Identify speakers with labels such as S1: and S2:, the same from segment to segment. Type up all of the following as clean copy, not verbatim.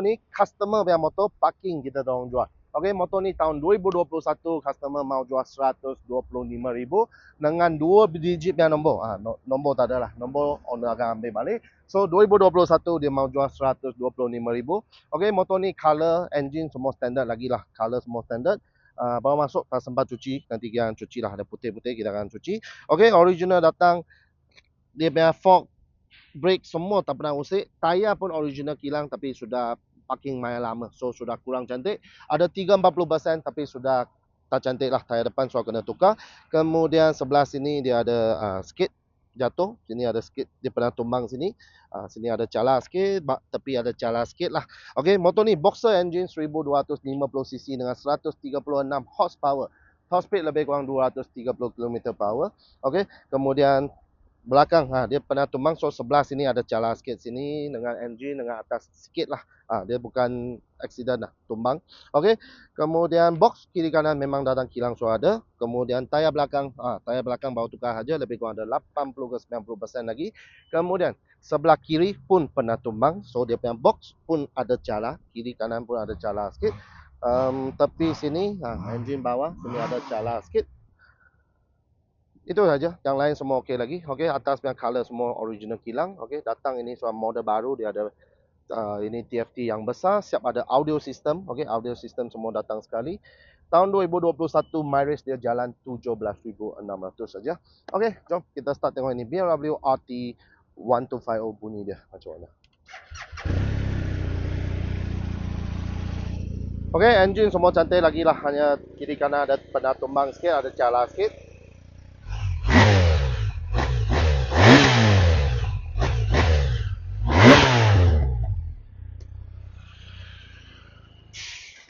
S1: ni customer punya motor parking kita orang jual. Okey, motor ni tahun 2021 customer mau jual 125,000 dengan 2 digit punya nombor. Nombor tak ada lah. Nombor owner akan ambil balik. So 2021 dia mau jual 125,000. Okey, motor ni color, engine semua standard lagi lah. Color semua standard. Baru masuk tak sempat cuci, nanti kita akan cuci lah, ada putih-putih kita akan cuci. Okey, original datang, dia punya fork, brake semua tak pernah usik, tayar pun original kilang tapi sudah parking main lama, so sudah kurang cantik. Ada 3-40% tapi sudah tak cantik lah, tayar depan so kena tukar. Kemudian sebelah sini dia ada skid jatuh, sini ada skid, dia pernah tumbang sini. Sini ada cala sikit, tepi ada cala sikit lah. Okey, motor ni boxer engine 1250cc dengan 136 horsepower. Top speed lebih kurang 230 km per hour. Okey, kemudian belakang dia pernah tumbang, so sebelah sini ada cala sikit, sini dengan engine dengan atas sikit lah. Dia bukan accident lah, tumbang. Okey, kemudian box kiri kanan memang datang kilang so ada. Kemudian tayar belakang baru tukar saja, lebih kurang ada 80 ke 90% lagi. Kemudian sebelah kiri pun pernah tumbang, so dia punya box pun ada cala, kiri kanan pun ada cala sikit. Tepi sini engine bawah sini ada cala sikit. Itu saja, yang lain semua okey lagi. Okey, atas punya color semua original kilang. Okey, datang ini soal model baru, dia ada ini TFT yang besar, siap ada audio system. Okey, audio system semua datang sekali. Tahun 2021 mileage dia jalan 17,600 saja. Okey, jom kita start tengok ini BMW RT 1250 bunyi dia macam mana. Okey, engine semua cantik lagi lah, hanya kiri kanan ada pernah tumbang sikit, ada cala sikit.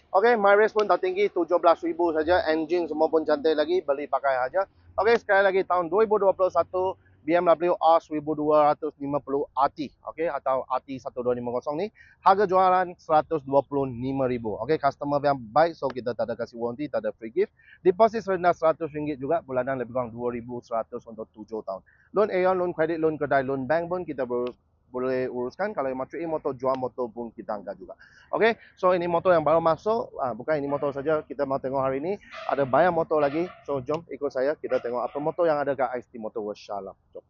S1: Okey, mileage pun tak tinggi, 17,000 saja. Engine semua pun cantik lagi, beli pakai saja. Okey, sekali lagi tahun 2021 BMW R1250 RT, okey, atau RT 1250 ni harga jualan 125,000. Okey, customer yang baik, so kita tak ada kasih warranty, tak ada free gift. Deposit rendah RM100 juga, bulanan lebih kurang 2,100 untuk 7 tahun. Loan Aeon, loan kredit, loan kedai, loan bank pun kita boleh uruskan. Kalau yang matrix motor, jual motor pun kita angkat juga. Okey, so ini motor yang baru masuk. Bukan ini motor saja kita mau tengok hari ini. Ada banyak motor lagi. So jom ikut saya, kita tengok apa motor yang ada kat IST Motor Workshop. Jom.